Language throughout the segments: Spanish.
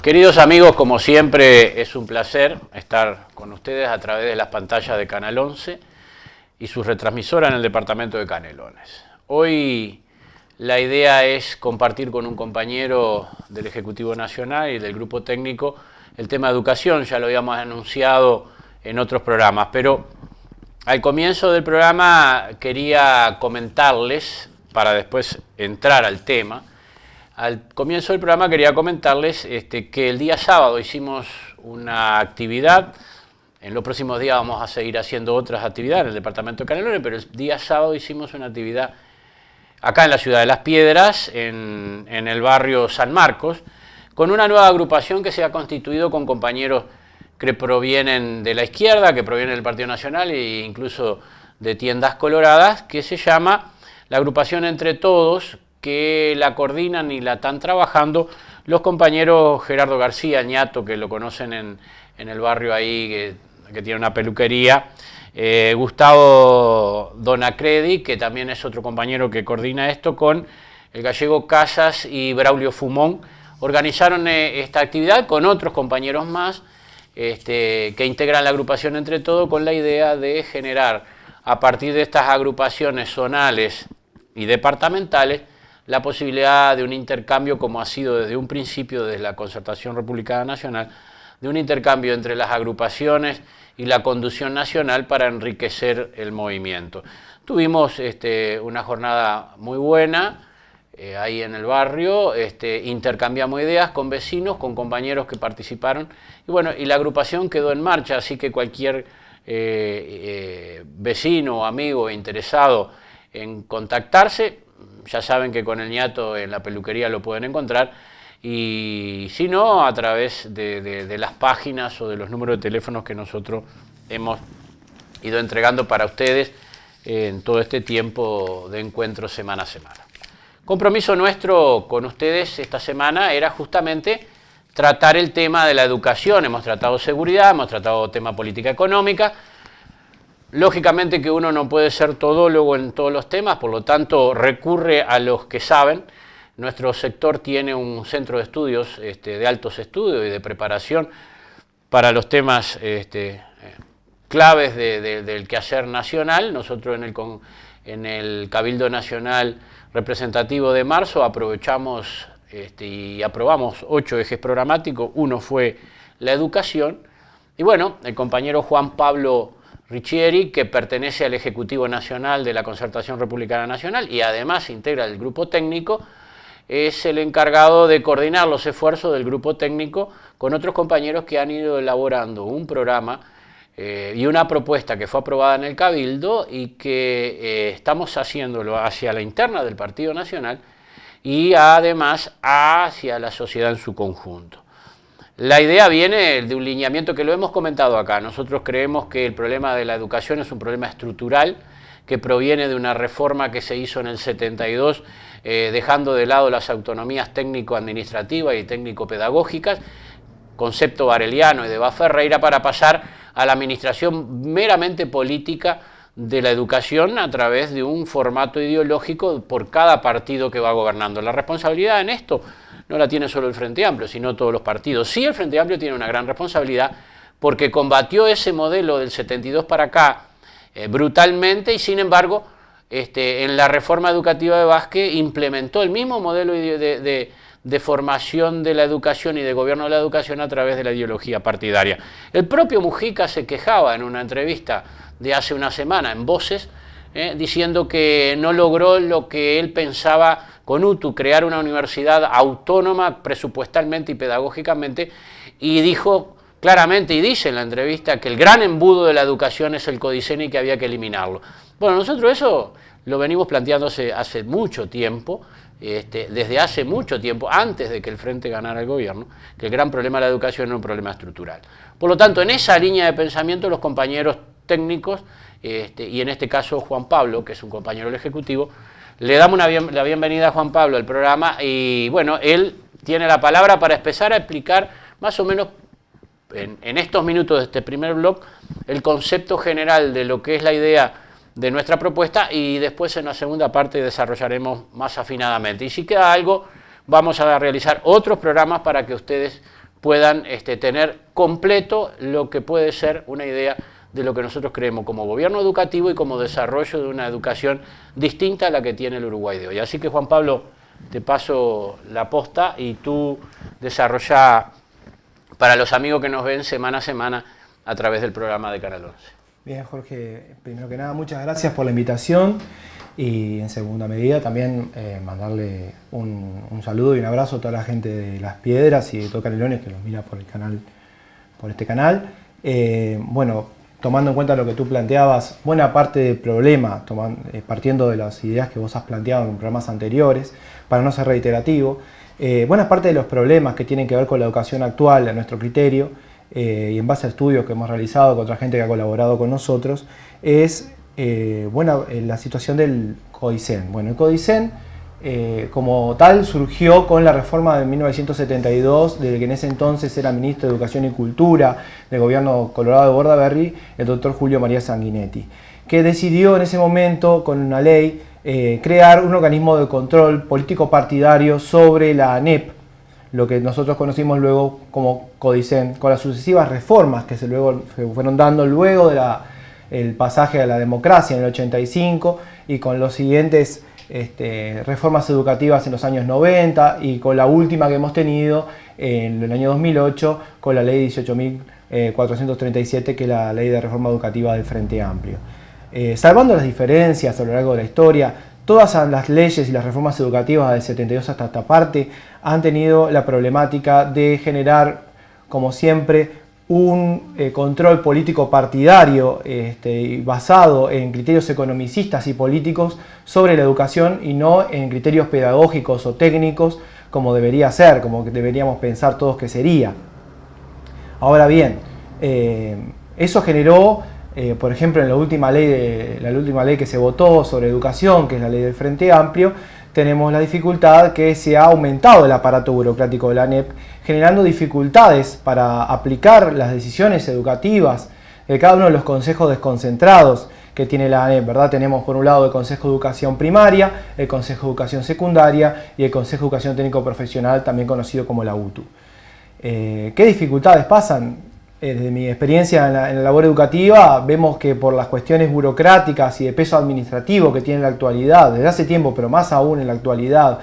Queridos amigos, como siempre es un placer estar con ustedes a través de las pantallas de Canal 11 y su retransmisora en el departamento de Canelones. Hoy la idea es compartir con un compañero del Ejecutivo Nacional y del Grupo Técnico el tema de educación. Ya lo habíamos anunciado en otros programas, pero al comienzo del programa quería comentarles, para después entrar al tema, al comienzo del programa quería comentarles que el día sábado hicimos una actividad. En los próximos días vamos a seguir haciendo otras actividades en el departamento de Canelones, pero el día sábado hicimos una actividad acá en la ciudad de Las Piedras, en el barrio San Marcos, con una nueva agrupación que se ha constituido con compañeros que provienen de la izquierda, que provienen del Partido Nacional e incluso de Tiendas Coloradas, que se llama la agrupación Entre Todos, que la coordinan y la están trabajando los compañeros Gerardo García, ñato, que lo conocen en el barrio ahí, que tiene una peluquería, Gustavo Donacredi, que también es otro compañero que coordina esto, con el gallego Casas y Braulio Fumón. Organizaron esta actividad con otros compañeros más que integran la agrupación Entre Todos, con la idea de generar, a partir de estas agrupaciones zonales y departamentales, la posibilidad de un intercambio, como ha sido desde un principio, desde la Concertación Republicana Nacional, de un intercambio entre las agrupaciones y la conducción nacional para enriquecer el movimiento. Tuvimos una jornada muy buena ahí en el barrio, intercambiamos ideas con vecinos, con compañeros que participaron, y bueno, y la agrupación quedó en marcha, así que cualquier vecino o amigo interesado en contactarse, ya saben que con el ñato en la peluquería lo pueden encontrar, y si no, a través de las páginas o de los números de teléfonos que nosotros hemos ido entregando para ustedes en todo este tiempo de encuentro semana a semana. Compromiso nuestro con ustedes esta semana era justamente tratar el tema de la educación. Hemos tratado seguridad, hemos tratado tema política económica. Lógicamente que uno no puede ser todólogo en todos los temas, por lo tanto recurre a los que saben. Nuestro sector tiene un centro de estudios, de altos estudios y de preparación para los temas claves del quehacer nacional. Nosotros en el Cabildo Nacional Representativo de marzo aprovechamos y aprobamos 8 ejes programáticos. Uno fue la educación. Y bueno, el compañero Juan Pablo Riccieri, que pertenece al Ejecutivo Nacional de la Concertación Republicana Nacional y además integra el Grupo Técnico, es el encargado de coordinar los esfuerzos del Grupo Técnico con otros compañeros que han ido elaborando un programa y una propuesta que fue aprobada en el Cabildo y que estamos haciéndolo hacia la interna del Partido Nacional y además hacia la sociedad en su conjunto. La idea viene de un lineamiento que lo hemos comentado acá. Nosotros creemos que el problema de la educación es un problema estructural que proviene de una reforma que se hizo en el 72, dejando de lado las autonomías técnico-administrativas y técnico-pedagógicas, concepto bareliano y de Bas Ferreira, para pasar a la administración meramente política de la educación a través de un formato ideológico por cada partido que va gobernando. La responsabilidad en esto no la tiene solo el Frente Amplio, sino todos los partidos. Sí, el Frente Amplio tiene una gran responsabilidad porque combatió ese modelo del 72 para acá brutalmente y sin embargo en la reforma educativa de Vázquez implementó el mismo modelo de formación de la educación y de gobierno de la educación a través de la ideología partidaria. El propio Mujica se quejaba en una entrevista de hace una semana en Voces, diciendo que no logró lo que él pensaba con UTU, crear una universidad autónoma presupuestalmente y pedagógicamente, y dijo claramente, y dice en la entrevista, que el gran embudo de la educación es el Codicen y que había que eliminarlo. Bueno, nosotros eso lo venimos planteando hace mucho tiempo, desde hace mucho tiempo, antes de que el Frente ganara el gobierno, que el gran problema de la educación era un problema estructural. Por lo tanto, en esa línea de pensamiento los compañeros técnicos, y en este caso Juan Pablo, que es un compañero del Ejecutivo, le damos la bienvenida a Juan Pablo al programa y bueno, él tiene la palabra para empezar a explicar más o menos en estos minutos de este primer blog el concepto general de lo que es la idea de nuestra propuesta y después en la segunda parte desarrollaremos más afinadamente. Y si queda algo, vamos a realizar otros programas para que ustedes puedan tener completo lo que puede ser una idea de lo que nosotros creemos como gobierno educativo y como desarrollo de una educación distinta a la que tiene el Uruguay de hoy. Así que, Juan Pablo, te paso la posta y tú desarrollá para los amigos que nos ven semana a semana a través del programa de Canal 11. Bien, Jorge, primero que nada, muchas gracias por la invitación y en segunda medida también mandarle un saludo y un abrazo a toda la gente de Las Piedras y de todo Canelones que los mira por el canal, por este canal. Bueno, tomando en cuenta lo que tú planteabas, buena parte del problema, partiendo de las ideas que vos has planteado en programas anteriores, para no ser reiterativo, buena parte de los problemas que tienen que ver con la educación actual, a nuestro criterio, y en base a estudios que hemos realizado con otra gente que ha colaborado con nosotros, es la situación del CODICEN. Bueno, el CODICEN como tal surgió con la reforma de 1972, del que en ese entonces era ministro de Educación y Cultura del gobierno Colorado de Bordaberry, el doctor Julio María Sanguinetti, que decidió en ese momento, con una ley, crear un organismo de control político partidario sobre la ANEP, lo que nosotros conocimos luego como CODICEN, con las sucesivas reformas que se fueron dando luego del pasaje a la democracia en el 85 y con los siguientes reformas educativas en los años 90 y con la última que hemos tenido en el año 2008 con la ley 18.437, que es la ley de reforma educativa del Frente Amplio. Salvando las diferencias a lo largo de la historia, todas las leyes y las reformas educativas del 72 hasta esta parte han tenido la problemática de generar, como siempre, un control político partidario basado en criterios economicistas y políticos sobre la educación y no en criterios pedagógicos o técnicos como debería ser, como que deberíamos pensar todos que sería. Ahora bien, eso generó, por ejemplo, en la última ley que se votó sobre educación, que es la ley del Frente Amplio, tenemos la dificultad que se ha aumentado el aparato burocrático de la ANEP, generando dificultades para aplicar las decisiones educativas de cada uno de los consejos desconcentrados que tiene la ANEP, ¿verdad? Tenemos por un lado el Consejo de Educación Primaria, el Consejo de Educación Secundaria y el Consejo de Educación Técnico Profesional, también conocido como la UTU. ¿Qué dificultades pasan? Desde mi experiencia en la labor educativa, vemos que por las cuestiones burocráticas y de peso administrativo que tiene en la actualidad, desde hace tiempo, pero más aún en la actualidad,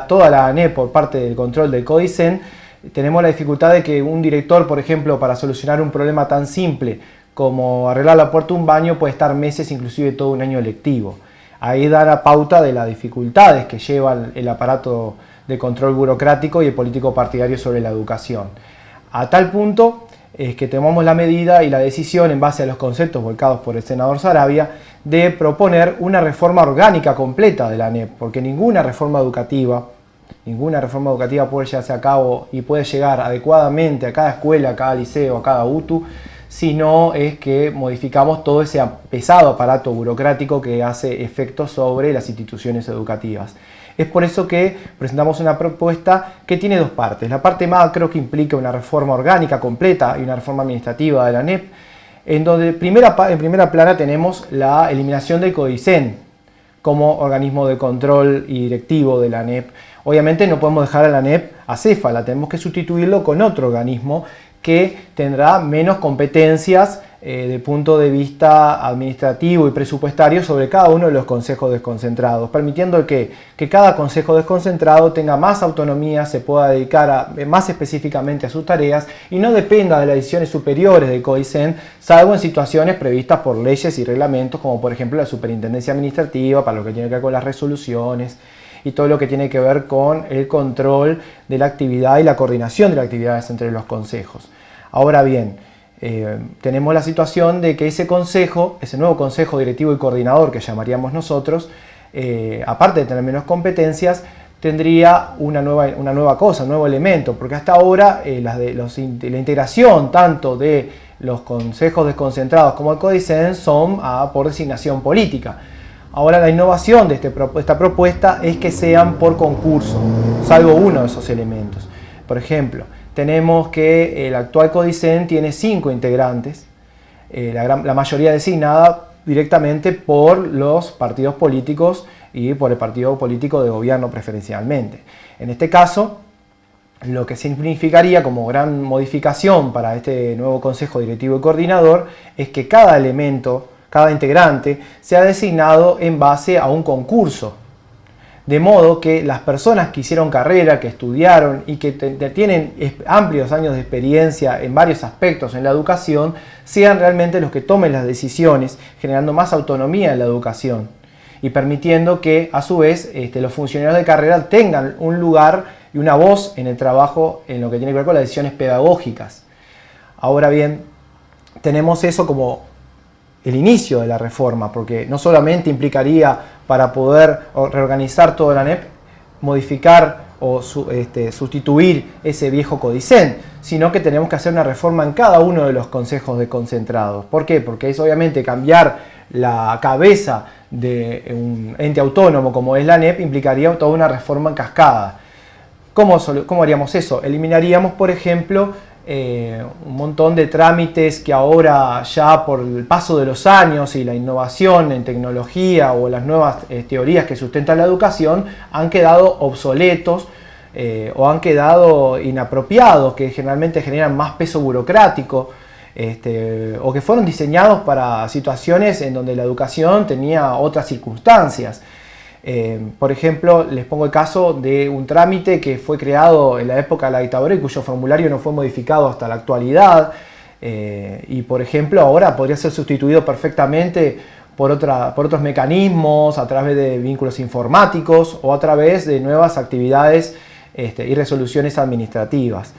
toda la ANEP por parte del control del CODICEN, tenemos la dificultad de que un director, por ejemplo, para solucionar un problema tan simple como arreglar la puerta de un baño, puede estar meses, inclusive todo un año lectivo. Ahí da la pauta de las dificultades que lleva el aparato de control burocrático y el político partidario sobre la educación. A tal punto es que tomamos la medida y la decisión, en base a los conceptos volcados por el senador Saravia, de proponer una reforma orgánica completa de la ANEP, porque ninguna reforma educativa puede llevarse a cabo y puede llegar adecuadamente a cada escuela, a cada liceo, a cada UTU, si no es que modificamos todo ese pesado aparato burocrático que hace efecto sobre las instituciones educativas. Es por eso que presentamos una propuesta que tiene dos partes. La parte macro, que implica una reforma orgánica completa y una reforma administrativa de la ANEP, en donde en primera plana tenemos la eliminación del CODICEN como organismo de control y directivo de la ANEP. Obviamente no podemos dejar a la ANEP acéfala, tenemos que sustituirlo con otro organismo que tendrá menos competencias de punto de vista administrativo y presupuestario sobre cada uno de los consejos desconcentrados, permitiendo que cada consejo desconcentrado tenga más autonomía, se pueda dedicar más específicamente a sus tareas y no dependa de las decisiones superiores del CODICEN, salvo en situaciones previstas por leyes y reglamentos, como por ejemplo la superintendencia administrativa, para lo que tiene que ver con las resoluciones y todo lo que tiene que ver con el control de la actividad y la coordinación de las actividades entre los consejos. Ahora bien, tenemos la situación de que ese nuevo consejo directivo y coordinador que llamaríamos nosotros, aparte de tener menos competencias, tendría una nueva cosa, un nuevo elemento, porque hasta ahora la integración tanto de los consejos desconcentrados como el CODICEN son por designación política. Ahora la innovación de esta propuesta es que sean por concurso, salvo uno de esos elementos. Por ejemplo, tenemos que el actual CODICEN tiene 5 integrantes, la mayoría designada directamente por los partidos políticos y por el partido político de gobierno preferencialmente. En este caso, Lo que significaría como gran modificación para este nuevo Consejo Directivo y Coordinador es que cada elemento, cada integrante, sea designado en base a un concurso. De modo que las personas que hicieron carrera, que estudiaron y que tienen amplios años de experiencia en varios aspectos en la educación, sean realmente los que tomen las decisiones, generando más autonomía en la educación y permitiendo que a su vez los funcionarios de carrera tengan un lugar y una voz en el trabajo en lo que tiene que ver con las decisiones pedagógicas. Ahora bien, tenemos eso como el inicio de la reforma, porque no solamente implicaría para poder reorganizar toda la ANEP, modificar o sustituir ese viejo Codicen, sino que tenemos que hacer una reforma en cada uno de los consejos desconcentrados. ¿Por qué? Porque es obviamente cambiar la cabeza de un ente autónomo como es la ANEP, implicaría toda una reforma en cascada. ¿Cómo haríamos eso? Eliminaríamos, por ejemplo, un montón de trámites que ahora ya por el paso de los años y la innovación en tecnología o las nuevas teorías que sustentan la educación han quedado obsoletos o han quedado inapropiados, que generalmente generan más peso burocrático o que fueron diseñados para situaciones en donde la educación tenía otras circunstancias. Por ejemplo, les pongo el caso de un trámite que fue creado en la época de la dictadura y cuyo formulario no fue modificado hasta la actualidad y por ejemplo ahora podría ser sustituido perfectamente por otros mecanismos a través de vínculos informáticos o a través de nuevas actividades y resoluciones administrativas.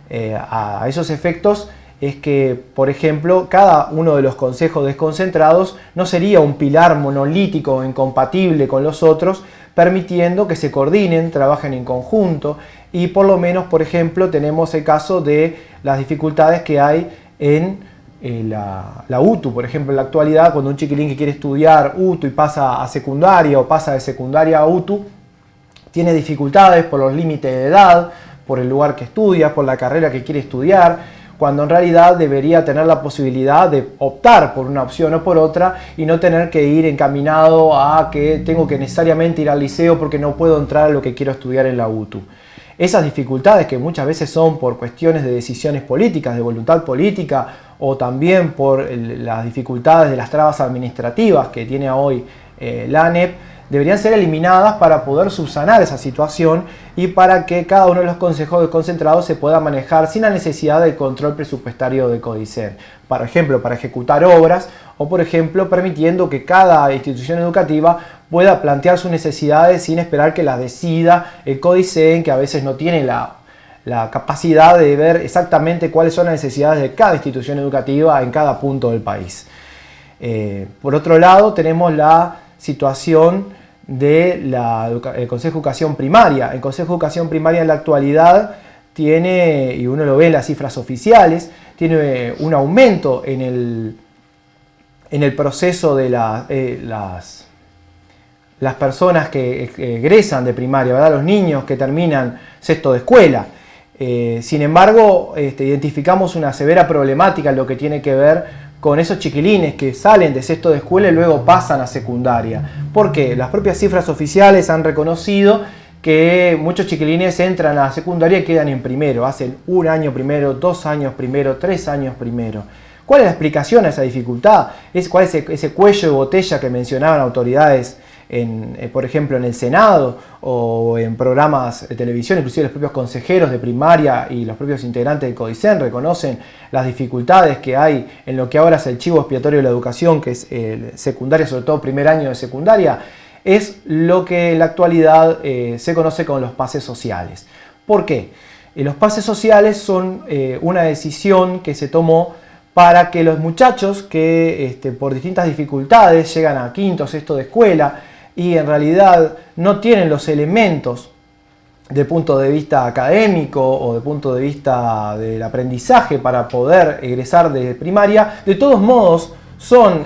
A esos efectos es que, por ejemplo, cada uno de los consejos desconcentrados no sería un pilar monolítico o incompatible con los otros, permitiendo que se coordinen, trabajen en conjunto y por lo menos, por ejemplo, tenemos el caso de las dificultades que hay en la UTU. Por ejemplo, en la actualidad, cuando un chiquilín que quiere estudiar UTU y pasa a secundaria o pasa de secundaria a UTU, tiene dificultades por los límites de edad, por el lugar que estudia, por la carrera que quiere estudiar, cuando en realidad debería tener la posibilidad de optar por una opción o por otra y no tener que ir encaminado a que tengo que necesariamente ir al liceo porque no puedo entrar a lo que quiero estudiar en la UTU. Esas dificultades que muchas veces son por cuestiones de decisiones políticas, de voluntad política o también por las dificultades de las trabas administrativas que tiene hoy la ANEP, deberían ser eliminadas para poder subsanar esa situación y para que cada uno de los consejos desconcentrados se pueda manejar sin la necesidad del control presupuestario de Codicen. Por ejemplo, para ejecutar obras o, por ejemplo, permitiendo que cada institución educativa pueda plantear sus necesidades sin esperar que las decida el Codicen, que a veces no tiene la capacidad de ver exactamente cuáles son las necesidades de cada institución educativa en cada punto del país. Por otro lado, tenemos la situación del Consejo de Educación Primaria. El Consejo de Educación Primaria en la actualidad tiene, y uno lo ve en las cifras oficiales, tiene un aumento en el proceso de las personas que egresan de primaria, ¿verdad? Los niños que terminan sexto de escuela. Sin embargo, identificamos una severa problemática en lo que tiene que ver con esos chiquilines que salen de sexto de escuela y luego pasan a secundaria. ¿Por qué? Las propias cifras oficiales han reconocido que muchos chiquilines entran a la secundaria y quedan en primero. Hacen un año primero, 2 años primero, 3 años primero. ¿Cuál es la explicación a esa dificultad? ¿Cuál es ese cuello de botella que mencionaban autoridades, por ejemplo, en el Senado o en programas de televisión? Inclusive los propios consejeros de primaria y los propios integrantes del Codicen reconocen las dificultades que hay en lo que ahora es el chivo expiatorio de la educación, que es secundaria, sobre todo primer año de secundaria. Es lo que en la actualidad se conoce como los pases sociales. ¿Por qué? Los pases sociales son una decisión que se tomó para que los muchachos que por distintas dificultades llegan a quinto o sexto de escuela y en realidad no tienen los elementos de punto de vista académico o de punto de vista del aprendizaje para poder egresar de primaria, de todos modos son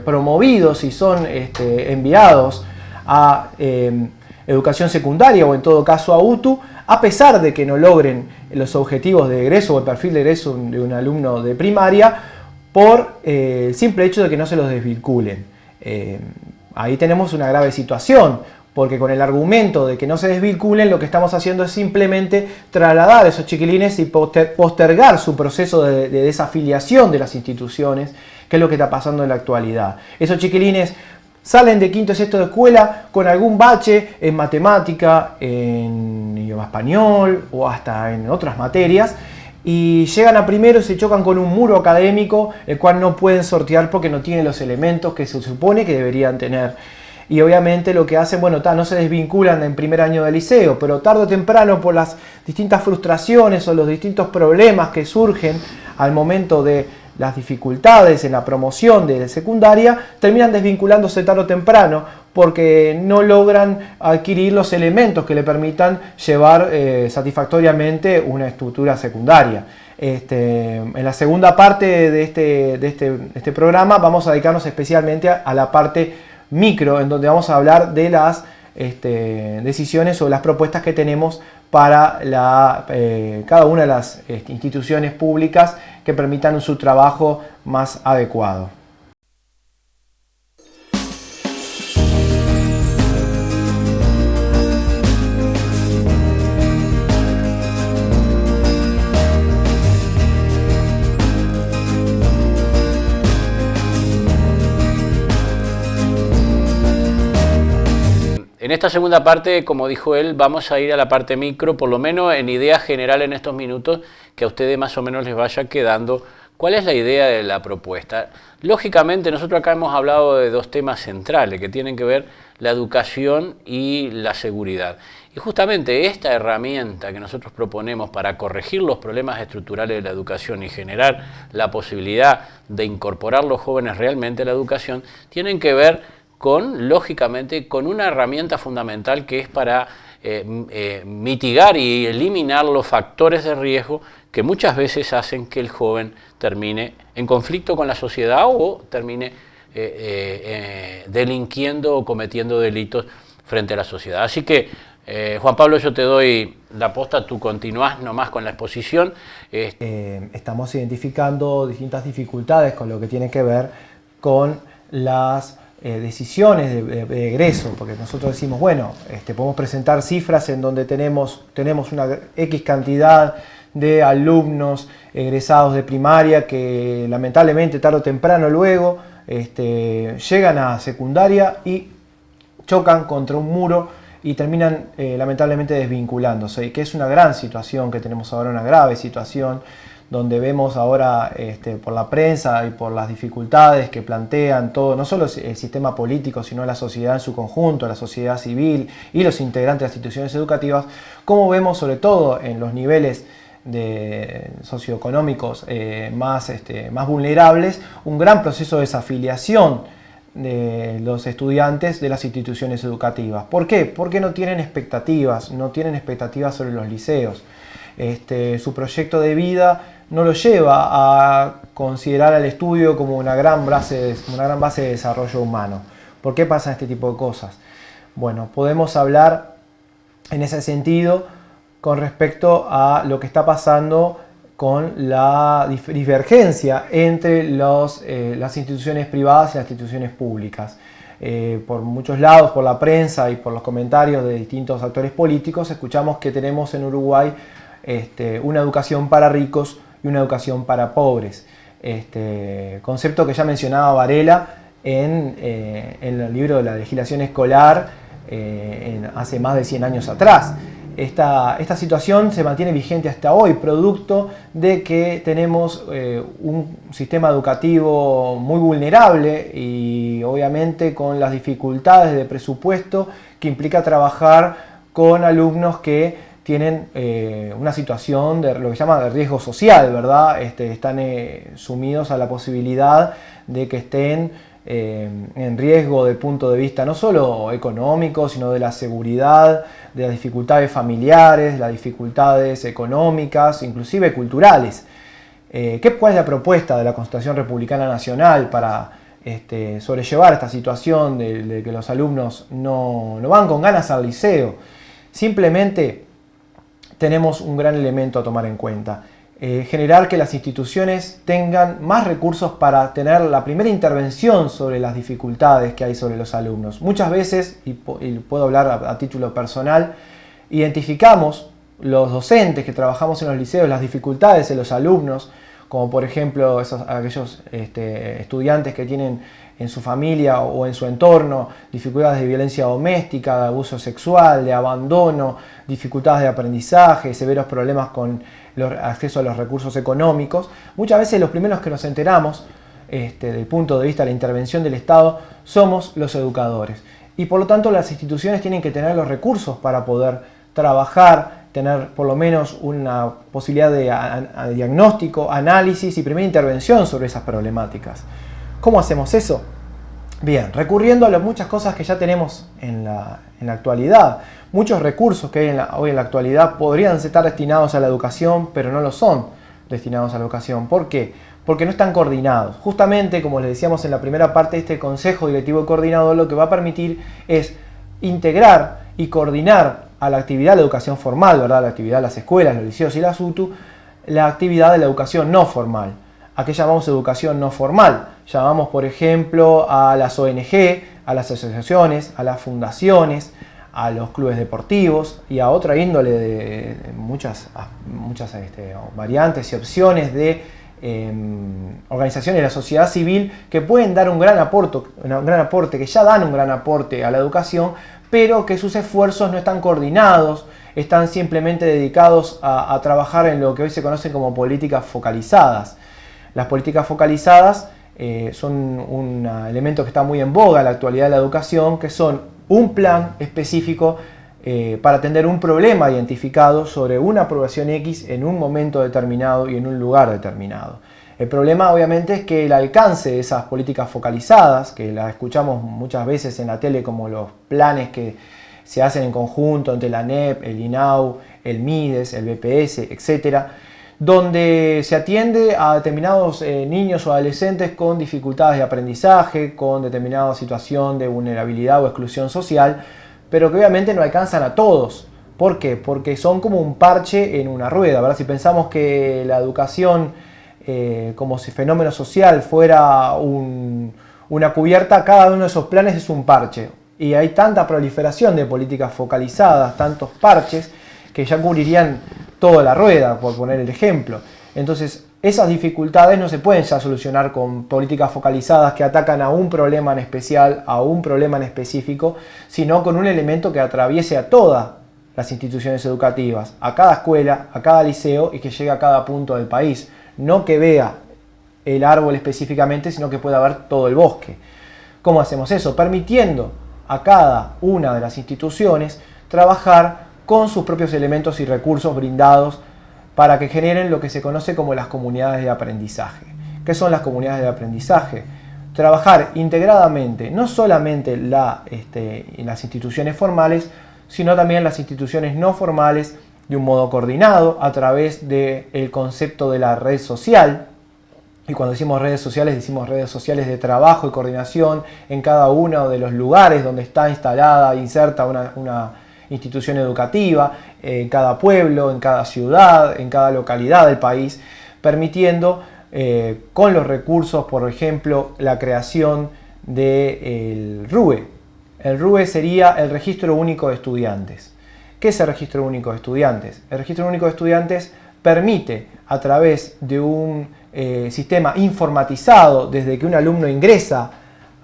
promovidos y son enviados a educación secundaria o en todo caso a UTU, a pesar de que no logren los objetivos de egreso o el perfil de egreso de un alumno de primaria por el simple hecho de que no se los desvinculen. Ahí tenemos una grave situación, porque con el argumento de que no se desvinculen, lo que estamos haciendo es simplemente trasladar a esos chiquilines y postergar su proceso de desafiliación de las instituciones, que es lo que está pasando en la actualidad. Esos chiquilines salen de quinto y sexto de escuela con algún bache en matemática, en idioma español o hasta en otras materias, y llegan a primero y se chocan con un muro académico, el cual no pueden sortear porque no tienen los elementos que se supone que deberían tener. Y obviamente lo que hacen, bueno, no se desvinculan en primer año de liceo, pero tarde o temprano, por las distintas frustraciones o los distintos problemas que surgen al momento de las dificultades en la promoción de secundaria, terminan desvinculándose tarde o temprano porque no logran adquirir los elementos que le permitan llevar satisfactoriamente una estructura secundaria. En la segunda parte de este programa vamos a dedicarnos especialmente a la parte micro, en donde vamos a hablar de las decisiones o las propuestas que tenemos para cada una de las instituciones públicas que permitan su trabajo más adecuado. En esta segunda parte, como dijo él, vamos a ir a la parte micro, por lo menos en idea general en estos minutos, que a ustedes más o menos les vaya quedando cuál es la idea de la propuesta. Lógicamente, nosotros acá hemos hablado de dos temas centrales que tienen que ver la educación y la seguridad. Y justamente esta herramienta que nosotros proponemos para corregir los problemas estructurales de la educación y generar la posibilidad de incorporar los jóvenes realmente a la educación, tienen que ver lógicamente, con una herramienta fundamental que es para mitigar y eliminar los factores de riesgo que muchas veces hacen que el joven termine en conflicto con la sociedad o termine delinquiendo o cometiendo delitos frente a la sociedad. Así que, Juan Pablo, yo te doy la posta, tú continúas nomás con la exposición. Estamos identificando distintas dificultades con lo que tiene que ver con las decisiones de egreso, porque nosotros decimos, bueno, podemos presentar cifras en donde tenemos una X cantidad de alumnos egresados de primaria que lamentablemente tarde o temprano luego llegan a secundaria y chocan contra un muro y terminan lamentablemente desvinculándose, y que es una gran situación que tenemos ahora, una grave situación, donde vemos ahora por la prensa y por las dificultades que plantean todo, no solo el sistema político, sino la sociedad en su conjunto, la sociedad civil y los integrantes de las instituciones educativas, cómo vemos sobre todo en los niveles socioeconómicos más vulnerables, un gran proceso de desafiliación de los estudiantes de las instituciones educativas. ¿Por qué? Porque no tienen expectativas sobre los liceos. Su proyecto de vida no lo lleva a considerar al estudio como una gran base de desarrollo humano. ¿Por qué pasan este tipo de cosas? Bueno, podemos hablar en ese sentido con respecto a lo que está pasando con la divergencia entre las instituciones privadas y las instituciones públicas. Por muchos lados, por la prensa y por los comentarios de distintos actores políticos, escuchamos que tenemos en Uruguay una educación para ricos y una educación para pobres. Concepto que ya mencionaba Varela en el libro de la legislación escolar hace más de 100 años atrás. Esta situación se mantiene vigente hasta hoy, producto de que tenemos un sistema educativo muy vulnerable y obviamente con las dificultades de presupuesto que implica trabajar con alumnos que tienen una situación de lo que se llama de riesgo social, ¿verdad? Están sumidos a la posibilidad de que estén en riesgo desde el punto de vista no solo económico, sino de la seguridad, de las dificultades familiares, las dificultades económicas, inclusive culturales. ¿Cuál es la propuesta de la Constitución Republicana Nacional para sobrellevar esta situación de que los alumnos no van con ganas al liceo? Simplemente tenemos un gran elemento a tomar en cuenta, generar que las instituciones tengan más recursos para tener la primera intervención sobre las dificultades que hay sobre los alumnos. Muchas veces, y puedo hablar a título personal, identificamos los docentes que trabajamos en los liceos las dificultades de los alumnos, como por ejemplo aquellos estudiantes que tienen en su familia o en su entorno dificultades de violencia doméstica, de abuso sexual, de abandono, dificultades de aprendizaje, severos problemas con el acceso a los recursos económicos. Muchas veces los primeros que nos enteramos, desde el punto de vista de la intervención del Estado, somos los educadores. Y por lo tanto las instituciones tienen que tener los recursos para poder trabajar, tener por lo menos una posibilidad de diagnóstico, análisis y primera intervención sobre esas problemáticas. ¿Cómo hacemos eso? Bien, recurriendo a muchas cosas que ya tenemos en la actualidad. Muchos recursos que hay hoy en la actualidad podrían estar destinados a la educación, pero no lo son destinados a la educación. ¿Por qué? Porque no están coordinados. Justamente, como les decíamos en la primera parte, este Consejo Directivo Coordinador lo que va a permitir es integrar y coordinar a la actividad de la educación formal, ¿verdad? La actividad de las escuelas, los liceos y las UTU, la actividad de la educación no formal. ¿A qué llamamos educación no formal? Llamamos, por ejemplo, a las ONG, a las asociaciones, a las fundaciones, a los clubes deportivos y a otra índole de muchas variantes y opciones de organizaciones de la sociedad civil que pueden dar un gran aporte, que ya dan un gran aporte a la educación, pero que sus esfuerzos no están coordinados, están simplemente dedicados a trabajar en lo que hoy se conocen como políticas focalizadas. Las políticas focalizadas son un elemento que está muy en boga en la actualidad de la educación, que son un plan específico para atender un problema identificado sobre una población X en un momento determinado y en un lugar determinado. El problema obviamente es que el alcance de esas políticas focalizadas, que las escuchamos muchas veces en la tele como los planes que se hacen en conjunto entre la ANEP, el INAU, el MIDES, el BPS, etc., donde se atiende a determinados niños o adolescentes con dificultades de aprendizaje, con determinada situación de vulnerabilidad o exclusión social, pero que obviamente no alcanzan a todos. ¿Por qué? Porque son como un parche en una rueda, ¿verdad? Si pensamos que la educación como si fenómeno social fuera una cubierta, cada uno de esos planes es un parche. Y hay tanta proliferación de políticas focalizadas, tantos parches, que ya cubrirían toda la rueda, por poner el ejemplo. Entonces, esas dificultades no se pueden ya solucionar con políticas focalizadas que atacan a un problema en especial, a un problema en específico, sino con un elemento que atraviese a todas las instituciones educativas, a cada escuela, a cada liceo y que llegue a cada punto del país. No que vea el árbol específicamente, sino que pueda ver todo el bosque. ¿Cómo hacemos eso? Permitiendo a cada una de las instituciones trabajar con sus propios elementos y recursos brindados para que generen lo que se conoce como las comunidades de aprendizaje. ¿Qué son las comunidades de aprendizaje? Trabajar integradamente, no solamente en las instituciones formales, sino también en las instituciones no formales, de un modo coordinado a través del concepto de la red social. Y cuando decimos redes sociales de trabajo y coordinación en cada uno de los lugares donde está instalada, inserta una institución educativa, en cada pueblo, en cada ciudad, en cada localidad del país, permitiendo con los recursos, por ejemplo, la creación del RUE. El RUE sería el Registro Único de Estudiantes. ¿Qué es el Registro Único de Estudiantes? El Registro Único de Estudiantes permite, a través de un sistema informatizado, desde que un alumno ingresa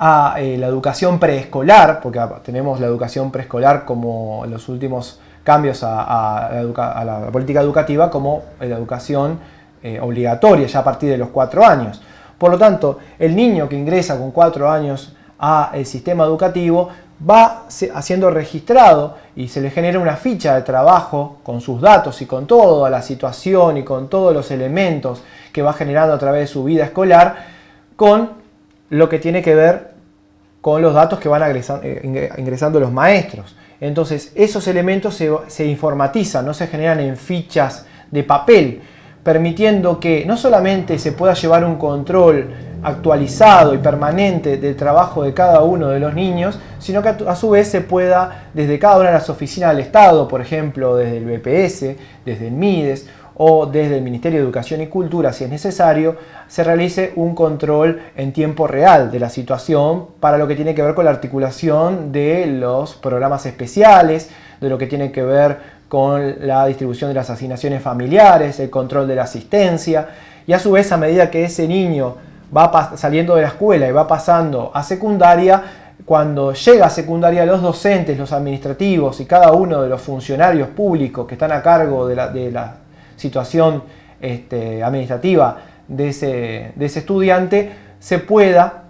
a la educación preescolar, porque tenemos la educación preescolar como en los últimos cambios a la política educativa, como la educación obligatoria ya a partir de los 4 años. Por lo tanto, el niño que ingresa con 4 años al sistema educativo va siendo registrado y se le genera una ficha de trabajo con sus datos y con toda la situación y con todos los elementos que va generando a través de su vida escolar, con lo que tiene que ver con los datos que van ingresando los maestros. Entonces esos elementos se informatizan, no se generan en fichas de papel, permitiendo que no solamente se pueda llevar un control actualizado y permanente del trabajo de cada uno de los niños, sino que a su vez se pueda, desde cada una de las oficinas del Estado, por ejemplo, desde el BPS, desde el MIDES o desde el Ministerio de Educación y Cultura, si es necesario, se realice un control en tiempo real de la situación para lo que tiene que ver con la articulación de los programas especiales, de lo que tiene que ver con la distribución de las asignaciones familiares, el control de la asistencia, y a su vez, a medida que ese niño va saliendo de la escuela y va pasando a secundaria, cuando llega a secundaria, los docentes, los administrativos y cada uno de los funcionarios públicos que están a cargo de la situación administrativa de ese estudiante, se pueda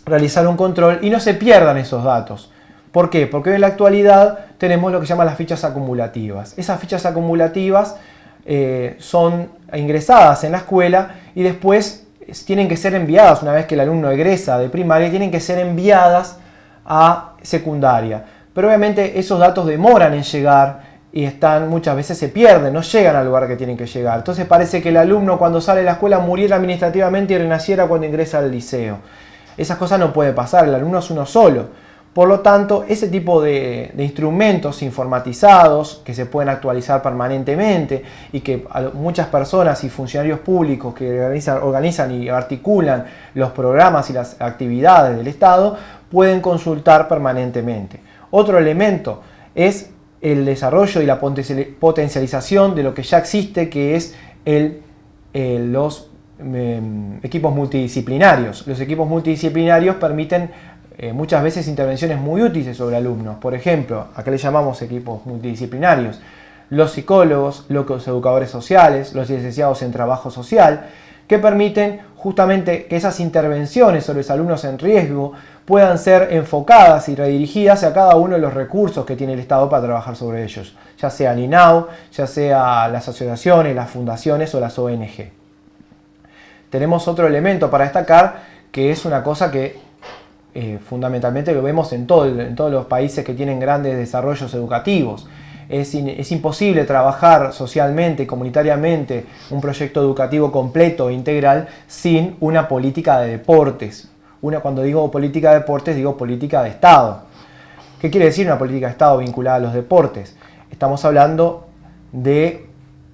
realizar un control y no se pierdan esos datos. ¿Por qué? Porque en la actualidad tenemos lo que se llama las fichas acumulativas. Esas fichas acumulativas son ingresadas en la escuela y después tienen que ser enviadas, una vez que el alumno egresa de primaria, tienen que ser enviadas a secundaria. Pero obviamente esos datos demoran en llegar y muchas veces se pierden, no llegan al lugar que tienen que llegar. Entonces parece que el alumno cuando sale de la escuela muriera administrativamente y renaciera cuando ingresa al liceo. Esas cosas no puede pasar, el alumno es uno solo. Por lo tanto, ese tipo de instrumentos informatizados que se pueden actualizar permanentemente y que muchas personas y funcionarios públicos que organizan y articulan los programas y las actividades del Estado pueden consultar permanentemente. Otro elemento es el desarrollo y la potencialización de lo que ya existe, que es los equipos multidisciplinarios. Los equipos multidisciplinarios permiten muchas veces intervenciones muy útiles sobre alumnos. Por ejemplo, acá le llamamos equipos multidisciplinarios, los psicólogos, los educadores sociales, los licenciados en trabajo social, que permiten justamente que esas intervenciones sobre los alumnos en riesgo puedan ser enfocadas y redirigidas a cada uno de los recursos que tiene el Estado para trabajar sobre ellos, ya sea el INAU, ya sea las asociaciones, las fundaciones o las ONG. Tenemos otro elemento para destacar, que es una cosa que fundamentalmente lo vemos en todos los países que tienen grandes desarrollos educativos. Es imposible trabajar socialmente, comunitariamente, un proyecto educativo completo e integral sin una política de deportes. Cuando digo política de deportes, digo política de Estado. ¿Qué quiere decir una política de Estado vinculada a los deportes? Estamos hablando de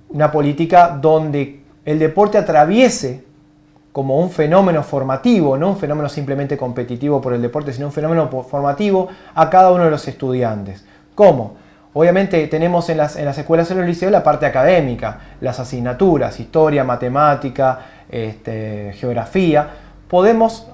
una política donde el deporte atraviese como un fenómeno formativo, no un fenómeno simplemente competitivo por el deporte, sino un fenómeno formativo a cada uno de los estudiantes. ¿Cómo? Obviamente tenemos en las escuelas y en los liceos la parte académica, las asignaturas, historia, matemática, geografía. Podemos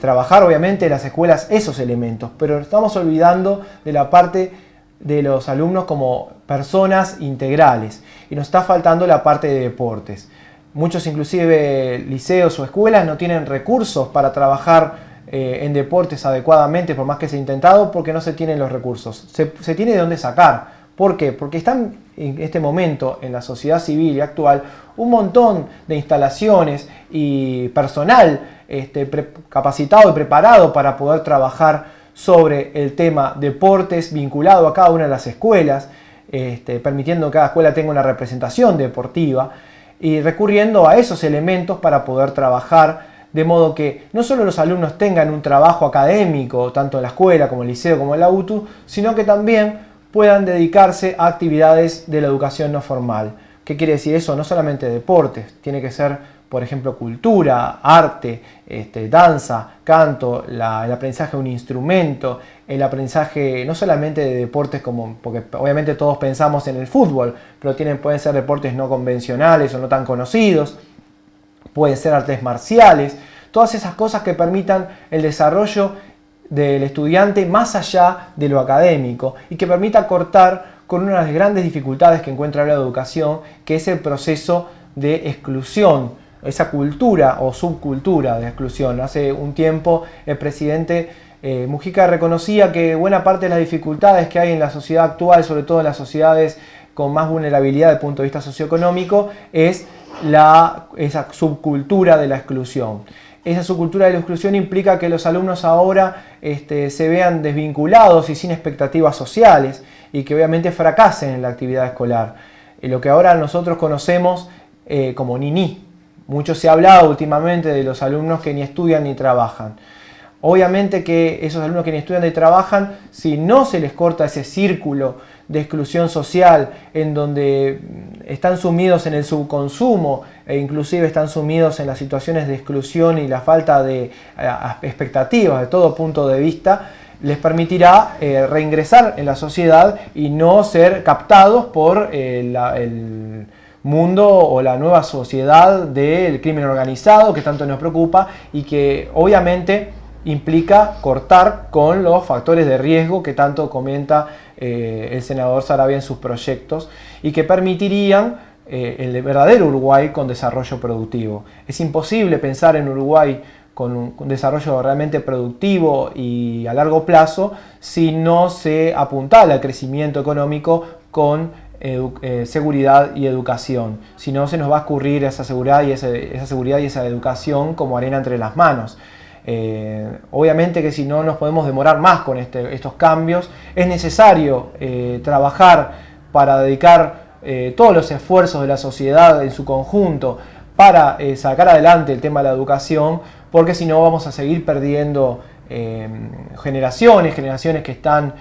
trabajar obviamente en las escuelas esos elementos, pero estamos olvidando de la parte de los alumnos como personas integrales y nos está faltando la parte de deportes. Muchos inclusive liceos o escuelas no tienen recursos para trabajar en deportes adecuadamente, por más que se ha intentado, porque no se tienen los recursos. Se tiene de dónde sacar. ¿Por qué? Porque están en este momento en la sociedad civil y actual un montón de instalaciones y personal capacitado y preparado para poder trabajar sobre el tema deportes vinculado a cada una de las escuelas, permitiendo que cada escuela tenga una representación deportiva y recurriendo a esos elementos para poder trabajar de modo que no solo los alumnos tengan un trabajo académico, tanto en la escuela como en el liceo como en la UTU, sino que también puedan dedicarse a actividades de la educación no formal. ¿Qué quiere decir eso? No solamente deportes, tiene que ser, por ejemplo, cultura, arte, danza, canto, el aprendizaje de un instrumento, el aprendizaje no solamente de deportes porque obviamente todos pensamos en el fútbol, pero pueden ser deportes no convencionales o no tan conocidos, pueden ser artes marciales, todas esas cosas que permitan el desarrollo del estudiante más allá de lo académico y que permita cortar con una de las grandes dificultades que encuentra la educación, que es el proceso de exclusión, esa cultura o subcultura de exclusión. Hace un tiempo el presidente Mujica reconocía que buena parte de las dificultades que hay en la sociedad actual, sobre todo en las sociedades con más vulnerabilidad desde el punto de vista socioeconómico, es esa subcultura de la exclusión. Esa subcultura de la exclusión implica que los alumnos ahora se vean desvinculados y sin expectativas sociales y que obviamente fracasen en la actividad escolar. Lo que ahora nosotros conocemos como niní. Mucho se ha hablado últimamente de los alumnos que ni estudian ni trabajan. Obviamente que esos alumnos que ni estudian ni trabajan, si no se les corta ese círculo de exclusión social, en donde están sumidos en el subconsumo e inclusive están sumidos en las situaciones de exclusión y la falta de expectativas de todo punto de vista, les permitirá reingresar en la sociedad y no ser captados por el mundo o la nueva sociedad del crimen organizado que tanto nos preocupa y que obviamente implica cortar con los factores de riesgo que tanto comenta el senador Saravia en sus proyectos y que permitirían el verdadero Uruguay con desarrollo productivo. Es imposible pensar en Uruguay con un desarrollo realmente productivo y a largo plazo si no se apuntala al crecimiento económico con seguridad y educación. Si no, se nos va a escurrir esa seguridad y esa educación como arena entre las manos. Obviamente que si no nos podemos demorar más con estos cambios, es necesario trabajar para dedicar todos los esfuerzos de la sociedad en su conjunto para sacar adelante el tema de la educación, porque si no vamos a seguir perdiendo generaciones que están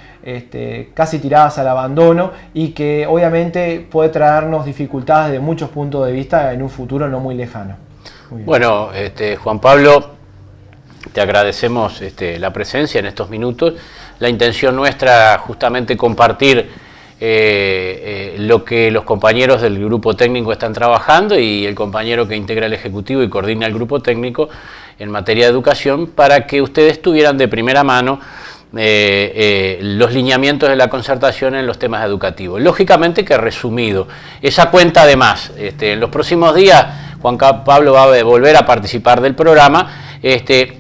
casi tiradas al abandono y que obviamente puede traernos dificultades de muchos puntos de vista en un futuro no muy lejano. Muy bueno, Juan Pablo, te agradecemos la presencia en estos minutos. La intención nuestra justamente compartir lo que los compañeros del grupo técnico están trabajando y el compañero que integra el Ejecutivo y coordina el grupo técnico en materia de educación, para que ustedes tuvieran de primera mano los lineamientos de la concertación en los temas educativos. Lógicamente que resumido, esa cuenta además, en los próximos días Juan Pablo va a volver a participar del programa,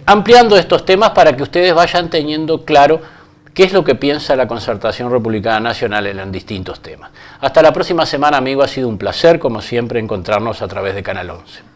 ampliando estos temas para que ustedes vayan teniendo claro qué es lo que piensa la Concertación Republicana Nacional en distintos temas. Hasta la próxima semana, amigo, ha sido un placer, como siempre, encontrarnos a través de Canal 11.